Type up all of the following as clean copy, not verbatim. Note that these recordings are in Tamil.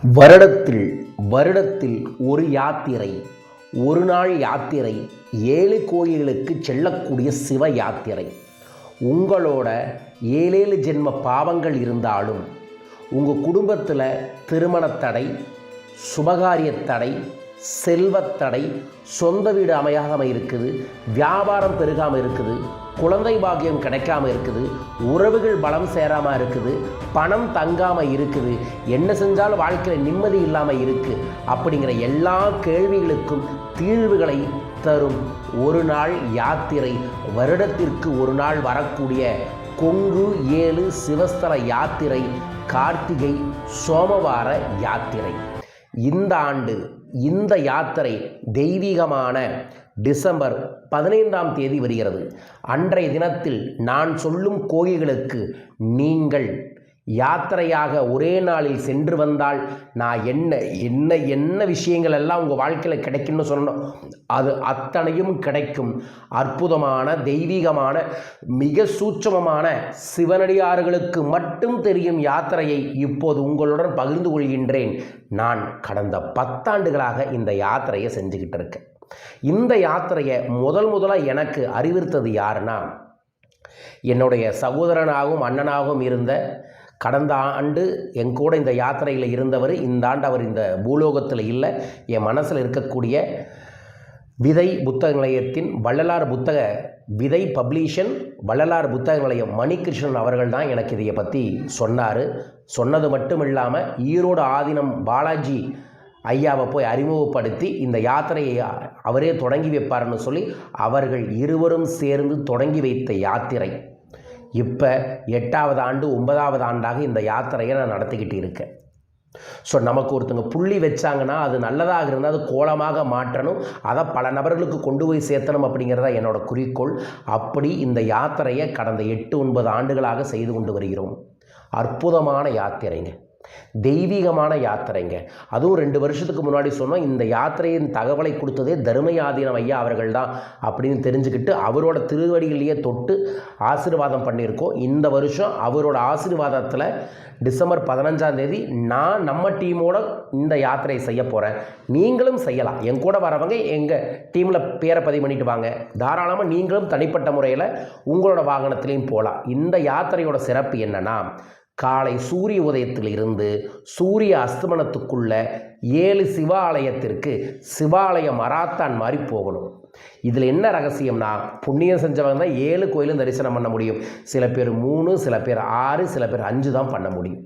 வருடத்தில் ஒரு யாத்திரை, ஒரு நாள் யாத்திரை, 7 கோயில்களுக்கு செல்லக்கூடிய சிவ யாத்திரை. உங்களோட 7 ஜென்ம பாவங்கள் இருந்தாலும் உங்கள் குடும்பத்தில் திருமணத்தடை, சுபகாரியத்தடை, செல்வத்தடை, சொந்த வீடு அமையாமல் இருக்குது, வியாபாரம் பெருகாமல் இருக்குது, குழந்தை பாக்கியம் கிடைக்காமல் இருக்குது, உறவுகள் பலம் சேராமல் இருக்குது, பணம் தங்காமல் இருக்குது, என்ன செஞ்சாலும் வாழ்க்கையில் நிம்மதி இல்லாமல் இருக்குது அப்படிங்கிற எல்லா கேள்விகளுக்கும் தீர்வுகளை தரும் ஒரு நாள் யாத்திரை, வருடத்திற்கு ஒரு நாள் வரக்கூடிய கொங்கு 7 சிவஸ்தல யாத்திரை, கார்த்திகை சோமவார யாத்திரை. இந்த ஆண்டு இந்த யாத்திரை தெய்வீகமான டிசம்பர் 15ஆம் தேதி வருகிறது. அன்றைய தினத்தில் நான் சொல்லும் கோயில்களுக்கு நீங்கள் யாத்திரையாக ஒரே நாளில் சென்று வந்தால் நான் என்ன விஷயங்கள் எல்லாம் உங்கள் வாழ்க்கையில் கிடைக்கும்னு சொல்லணும், அது அத்தனையும் கிடைக்கும். அற்புதமான தெய்வீகமான மிக சூட்சமமான சிவனடியார்களுக்கு மட்டும் தெரியும் யாத்திரையை இப்போது உங்களுடன் பகிர்ந்து கொள்கின்றேன். நான் கடந்த 10 ஆண்டுகளாக இந்த யாத்திரையை செஞ்சுக்கிட்டு இருக்கேன். இந்த யாத்திரையை முதலாக எனக்கு அறிவுறுத்தது யாருன்னா, என்னுடைய சகோதரனாகவும் அண்ணனாகவும் இருந்த, கடந்த ஆண்டு என் கூட இந்த யாத்திரையில் இருந்தவர், இந்த ஆண்டு அவர் இந்த பூலோகத்தில் இல்லை, என் மனசில் இருக்கக்கூடிய விதை புத்தக நிலையத்தின் வள்ளலார் புத்தக விதை பப்ளிஷன் வள்ளலார் புத்தக நிலையம் மணிகிருஷ்ணன் அவர்கள் தான் எனக்கு இதை பற்றி சொன்னார். சொன்னது மட்டும் இல்லாமல் ஈரோடு ஆதீனம் பாலாஜி ஐயாவை போய் அறிமுகப்படுத்தி இந்த யாத்திரையை அவரே தொடங்கி வைப்பார்னு சொல்லி அவர்கள் இருவரும் சேர்ந்து தொடங்கி வைத்த யாத்திரை இப்போ 8வது ஆண்டு 9வது ஆண்டாக இந்த யாத்திரையை நான் நடத்திக்கிட்டு இருக்கேன். ஸோ நமக்கு ஒருத்தங்க புள்ளி வச்சாங்கன்னா அது நல்லதாக இருந்தால் அது கோலமாக மாற்றணும், அதை பல நபர்களுக்கு கொண்டு போய் சேர்த்தணும் அப்படிங்கிறதா என்னோட குறிக்கோள். அப்படி இந்த யாத்திரையை கடந்த 8-9 ஆண்டுகளாக செய்து கொண்டு வருகிறோம். அற்புதமான யாத்திரைங்க, தெய்வீகமான யாத்திரைங்க. அதுவும் 2 வருஷத்துக்கு முன்னாடி சொன்னோம், இந்த யாத்திரையின் தகவலை கொடுத்ததே தர்மயாதீனம் ஐயா அவர்கள் தான் அப்படின்னு தெரிஞ்சுக்கிட்டு அவரோட திருவடிகளையே தொட்டு ஆசீர்வாதம் பண்ணியிருக்கோம். இந்த வருஷம் அவரோட ஆசீர்வாதத்தில் டிசம்பர் 15ஆம் தேதி நான் நம்ம டீமோட இந்த யாத்திரையை செய்ய போகிறேன். நீங்களும் செய்யலாம். என் கூட வரவங்க எங்கள் டீமில் பேரை பதிவு பண்ணிட்டு வாங்க. தாராளமாக நீங்களும் தனிப்பட்ட முறையில் உங்களோட வாகனத்திலையும் போகலாம். இந்த யாத்திரையோட சிறப்பு என்னென்னா, காலை சூரிய உதயத்தில் இருந்து சூரிய அஸ்தமனத்துக்குள்ள 7 சிவாலயத்திற்கு சிவாலய மராத்தான் மாதிரி போகணும். இதில் என்ன ரகசியம்னா, புண்ணியம் செஞ்சவங்க தான் 7 கோயிலும் தரிசனம் பண்ண முடியும். சில பேர் 3, சில பேர் 6, சில பேர் 5 தான் பண்ண முடியும்.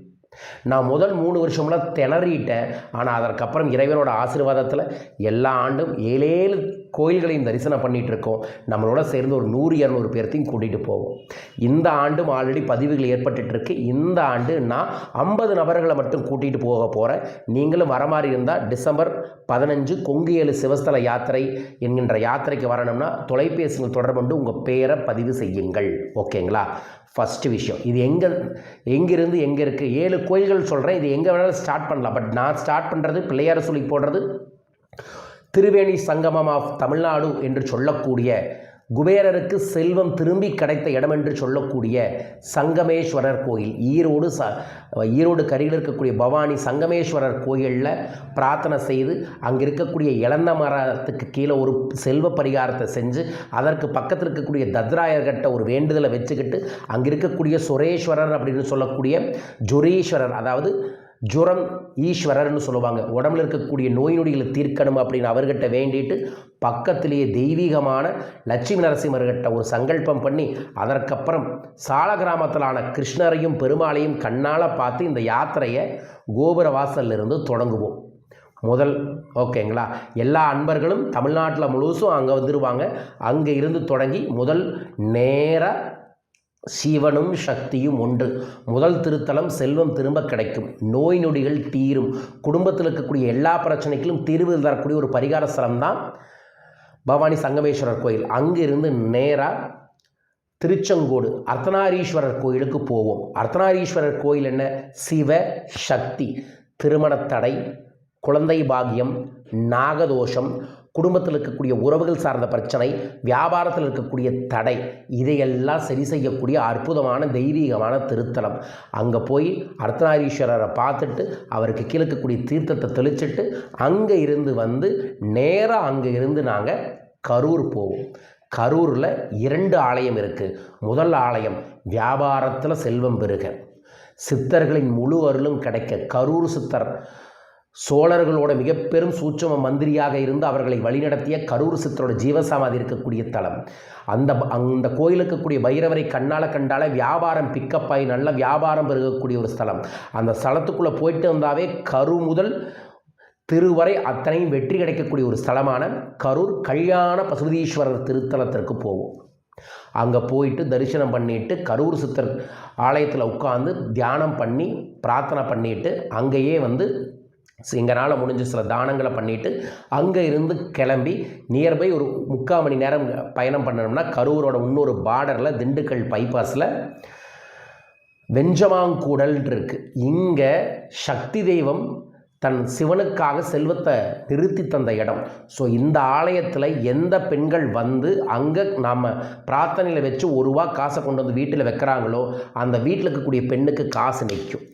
நான் முதல் 3 வருஷம்லாம் திணறிட்டேன். ஆனால் அதற்கப்புறம் இறைவனோட ஆசீர்வாதத்தில் எல்லா ஆண்டும் 7 கோயில்களையும் தரிசனம் பண்ணிகிட்டு இருக்கோம். நம்மளோட சேர்ந்து ஒரு 100-200 பேர்த்தையும் கூட்டிகிட்டு போவோம். இந்த ஆண்டும் ஆல்ரெடி பதிவுகள் ஏற்பட்டுருக்கு. இந்த ஆண்டு நான் 50 நபர்களை மட்டும் கூட்டிகிட்டு போக போகிறேன். நீங்களும் வர மாதிரி இருந்தால் டிசம்பர் 15 கொங்கு 7 சிவஸ்தல யாத்திரை என்கின்ற யாத்திரைக்கு வரணும்னா தொலைபேசியில் தொடர்பு கொண்டு உங்கள் பேரை பதிவு செய்யுங்கள். ஓகேங்களா? ஃபஸ்ட்டு விஷயம், இது எங்கேருந்து எங்கே இருக்குது, 7 கோயில்கள் சொல்கிறேன். இது எங்கே வேணாலும் ஸ்டார்ட் பண்ணலாம். பட் நான் ஸ்டார்ட் பண்ணுறது பிள்ளையார் சொல்லி போடுறது திரிவேணி சங்கமம் ஆஃப் தமிழ்நாடு என்று சொல்லக்கூடிய, குபேரருக்கு செல்வம் திரும்பி கிடைத்த இடம் என்று சொல்லக்கூடிய சங்கமேஸ்வரர் கோயில், ஈரோடு கரையில் இருக்கக்கூடிய பவானி சங்கமேஸ்வரர் கோயிலில் பிரார்த்தனை செய்து அங்கே இருக்கக்கூடிய இளந்த மரத்துக்கு கீழே ஒரு செல்வ பரிகாரத்தை செஞ்சு அதற்கு பக்கத்தில் இருக்கக்கூடிய தத்ராயர்கிட்ட ஒரு வேண்டுதலை வச்சுக்கிட்டு அங்கே இருக்கக்கூடிய சுரேஸ்வரர் அப்படின்னு சொல்லக்கூடிய ஜுரீஸ்வரர், அதாவது ஜுரம் ஈஸ்வரர்னு சொல்லுவாங்க, உடம்புல இருக்கக்கூடிய நோய் நொடிகளை தீர்க்கணும் அப்படின்னு அவர்கிட்ட வேண்டிட்டு பக்கத்திலேயே தெய்வீகமான லட்சுமி நரசிம்மர்கிட்ட ஒரு சங்கல்பம் பண்ணி அதற்கப்புறம் சால கிராமத்திலான கிருஷ்ணரையும் பெருமாளையும் கண்ணால் பார்த்து இந்த யாத்திரையை கோபுர வாசலிருந்து தொடங்குவோம். ஓகேங்களா? எல்லா அன்பர்களும் தமிழ்நாட்டில் முழுசும் அங்கே வந்துடுவாங்க. அங்கே இருந்து தொடங்கி நேராக சிவனும் சக்தியும் ஒன்று. முதல் திருத்தலம் செல்வம் திரும்ப கிடைக்கும், நோய் நொடிகள் தீரும், குடும்பத்தில் இருக்கக்கூடிய எல்லா பிரச்சனைகளும் தீர்வு தரக்கூடிய ஒரு பரிகார ஸ்தலம் தான் பவானி சங்கமேஸ்வரர் கோயில். அங்கிருந்து நேராக திருச்செங்கோடு அர்த்தநாரீஸ்வரர் கோயிலுக்கு போவோம். அர்த்தநாரீஸ்வரர் கோயில் என்ன? சிவ சக்தி. திருமணத்தடை, குழந்தை பாக்கியம், நாகதோஷம், குடும்பத்தில் இருக்கக்கூடிய உறவுகள் சார்ந்த பிரச்சனை, வியாபாரத்தில் இருக்கக்கூடிய தடை, இதையெல்லாம் சரி செய்யக்கூடிய அற்புதமான தெய்வீகமான திருத்தலம். அங்கே போய் அர்த்தநாரீஸ்வரரை பார்த்துட்டு அவருக்கு கீழே இருக்கக்கூடிய தீர்த்தத்தை தெளிச்சிட்டு அங்கே இருந்து வந்து நேராக அங்கே இருந்து நாங்கள் கரூர் போவோம். கரூரில் 2 ஆலயம் இருக்குது. முதல் ஆலயம் வியாபாரத்தில் செல்வம் பெருக, சித்தர்களின் முழு அருளும் கிடைக்க, கரூர் சித்தர் சோழர்களோட மிக பெரும் சூட்சும மந்திரியாக இருந்து அவர்களை வழிநடத்திய கரூர் சித்தரோட ஜீவசமாதி இருக்கக்கூடிய தலம். அந்த கோயிலுக்கு இருக்கக்கூடிய பைரவரை கண்ணால் கண்டால வியாபாரம் பிக்கப்பாய் நல்ல வியாபாரம் பெருகக்கூடிய ஒரு ஸ்தலம். அந்த ஸ்தலத்துக்குள்ளே போயிட்டு வந்தாவே கரு முதல் திருவரை அத்தனையும் வெற்றி கிடைக்கக்கூடிய ஒரு ஸ்தலமான கரூர் கல்யாண பசுபதீஸ்வரர் திருத்தலத்திற்கு போவோம். அங்கே போயிட்டு தரிசனம் பண்ணிவிட்டு கரூர் சித்தர் ஆலயத்தில் உட்காந்து தியானம் பண்ணி பிரார்த்தனை பண்ணிவிட்டு அங்கேயே வந்து எங்களால் முடிஞ்ச சில தானங்களை பண்ணிவிட்டு அங்கே இருந்து கிளம்பி நியர்பை ஒரு 3/4 மணி நேரம் பயணம் பண்ணணும்னா கரூரோட இன்னொரு பார்டரில் திண்டுக்கல் பைபாஸில் வெஞ்சமாங்கூடல் இருக்குது. இங்கே சக்தி தெய்வம் தன் சிவனுக்காக செல்வத்தை நிறுத்தி தந்த இடம். ஸோ இந்த ஆலயத்தில் எந்த பெண்கள் வந்து அங்கே நாம் பிரார்த்தனையில் வச்சு ₹1 காசை கொண்டு வந்து வீட்டில் வைக்கிறாங்களோ அந்த வீட்டில் இருக்கக்கூடிய பெண்ணுக்கு காசு நிற்கும்.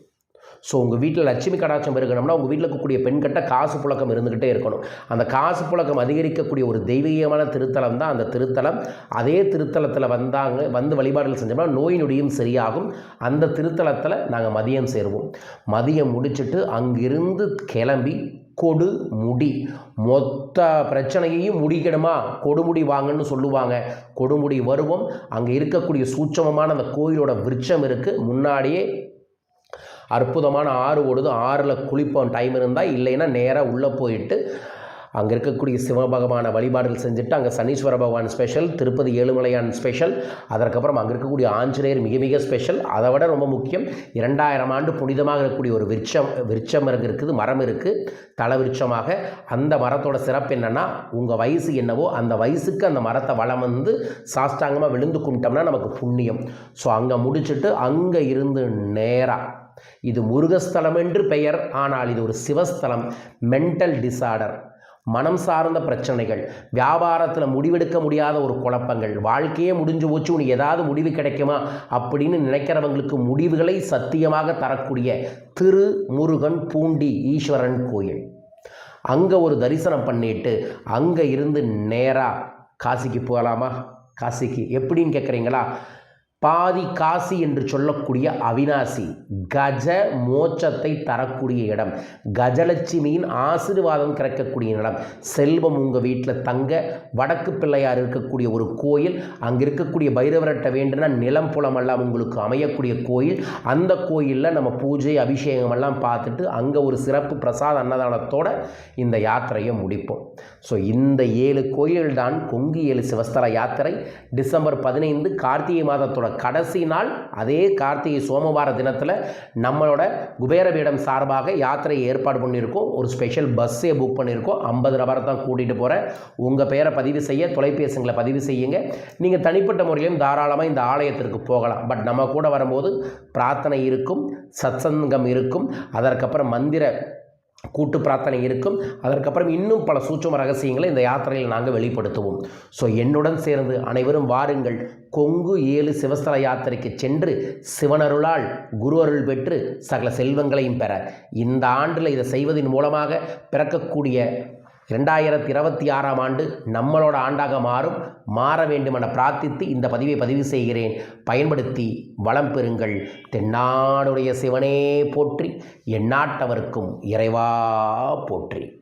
ஸோ உங்கள் வீட்டில் லட்சுமி கடாட்சம் இருக்கணும்னா உங்கள் வீட்டில் இருக்கக்கூடிய பெண்கிட்ட காசு புழக்கம் இருந்துக்கிட்டே இருக்கணும். அந்த காசு புழக்கம் அதிகரிக்கக்கூடிய ஒரு தெய்வீகமான திருத்தலம் தான் அந்த திருத்தலம். அதே திருத்தலத்தில் வந்து வழிபாடுகள் செஞ்சோம்னா நோய் நொடியும் சரியாகும். அந்த திருத்தலத்தில் நாங்கள் மதியம் சேருவோம். மதியம் முடிச்சுட்டு அங்கிருந்து கிளம்பி கொடுமுடி மொத்த பிரச்சனையையும் முடிக்கணுமா, கொடுமுடி வாங்கன்னு சொல்லுவாங்க. கொடுமுடி வருவோம். அங்கே இருக்கக்கூடிய சூட்சமமான அந்த கோயிலோட விருட்சம் இருக்குது. முன்னாடியே அற்புதமான ஆறு ஓடுது. ஆறில் குளிப்போம் டைம் இருந்தால், இல்லைன்னா நேராக உள்ளே போயிட்டு அங்கே இருக்கக்கூடிய சிவபகவானை வழிபாடுகள் செஞ்சுட்டு அங்கே சனீஸ்வர பகவான் ஸ்பெஷல், திருப்பதி ஏழுமலையான் ஸ்பெஷல், அதற்கப்புறம் அங்கே இருக்கக்கூடிய ஆஞ்சநேயர் மிக மிக ஸ்பெஷல். அதை விட ரொம்ப முக்கியம் 2000 ஆண்டு புனிதமாக இருக்கக்கூடிய ஒரு விருட்சம் இருக்குது, மரம் இருக்குது தலை விருட்சமாக. அந்த மரத்தோட சிறப்பு என்னென்னா உங்கள் வயசு என்னவோ அந்த வயசுக்கு அந்த மரத்தை வளம் வந்து சாஷ்டாங்கமாக விழுந்து கும்பிட்டோம்னா நமக்கு புண்ணியம். ஸோ அங்கே முடிச்சுட்டு அங்கே இருந்து நேராக இது முருகஸ்தலம் என்று பெயர், ஆனால் இது ஒரு சிவஸ்தலம். மென்டல் டிசார்டர், மனம் சார்ந்த பிரச்சனைகள், வியாபாரத்தில் முடிவெடுக்க முடியாத ஒரு குழப்பங்கள், வாழ்க்கையே முடிஞ்சு போச்சு உனக்கு ஏதாவது முடிவு கிடைக்குமா அப்படின்னு நினைக்கிறவங்களுக்கு முடிவுகளை சத்தியமாக தரக்கூடிய திருமுருகன் பூண்டி ஈஸ்வரன் கோயில். அங்கே ஒரு தரிசனம் பண்ணிட்டு அங்கே இருந்து நேராக காசிக்கு போகலாமா? காசிக்கு எப்படின்னு கேட்குறீங்களா? பாதி காசி என்று சொல்லக்கூடிய அவினாசி கஜ மோட்சத்தை தரக்கூடிய இடம், கஜலட்சுமியின் ஆசீர்வாதம் கிடைக்கக்கூடிய இடம், செல்வம் உங்கள் வீட்டில் தங்க, வடக்கு பிள்ளையார் இருக்கக்கூடிய ஒரு கோயில், அங்கே இருக்கக்கூடிய பைரவரட்ட வேண்டுனா நிலம் புலமெல்லாம் உங்களுக்கு அமையக்கூடிய கோயில். அந்த கோயிலில் நம்ம பூஜை அபிஷேகமெல்லாம் பார்த்துட்டு அங்கே ஒரு சிறப்பு பிரசாத அன்னதானத்தோடு இந்த யாத்திரையை முடிப்போம். ஸோ இந்த 7 கோயில் தான் கொங்கு 7 சிவஸ்தல யாத்திரை. டிசம்பர் 15 கார்த்திகை மாதத்தோட கடைசி நாள். அதே கார்த்திகை சோமவார தினத்தில் நம்மளோட குபேரபீடம் சார்பாக யாத்திரையை ஏற்பாடு பண்ணியிருக்கோம். ஒரு ஸ்பெஷல் பஸ்ஸே புக் பண்ணியிருக்கோம். 50 நபரை தான் கூட்டிகிட்டு போகிறேன். உங்கள் பெயரை பதிவு செய்ய தொலைபேசிகளை பதிவு செய்யுங்க. நீங்கள் தனிப்பட்ட முறையிலும் தாராளமாக இந்த ஆலயத்திற்கு போகலாம். பட் நம்ம கூட வரும்போது பிரார்த்தனை இருக்கும், சத்சங்கம் இருக்கும், அதற்கப்புறம் மந்திர கூட்டு பிரார்த்தனை இருக்கும், அதற்கப்புறம் இன்னும் பல சூட்சும ரகசியங்களை இந்த யாத்திரையில் நாங்கள் வெளிப்படுத்துவோம். ஸோ என்னுடன் சேர்ந்து அனைவரும் வாருங்கள், கொங்கு 7 சிவஸ்தல யாத்திரைக்கு சென்று சிவனருளால் குரு அருள் பெற்று சகல செல்வங்களையும் பெற. இந்த ஆண்டில் இதை செய்வதன் மூலமாக பிறக்கக்கூடிய 2026ஆம் ஆண்டு நம்மளோட ஆண்டாக மாற வேண்டுமென பிரார்த்தித்து இந்த பதிவை பதிவு செய்கிறேன். பயன்படுத்தி வளம் பெறுங்கள். தென்னாடுடைய சிவனே போற்றி, எந்நாட்டவர்க்கும் இறைவா போற்றி.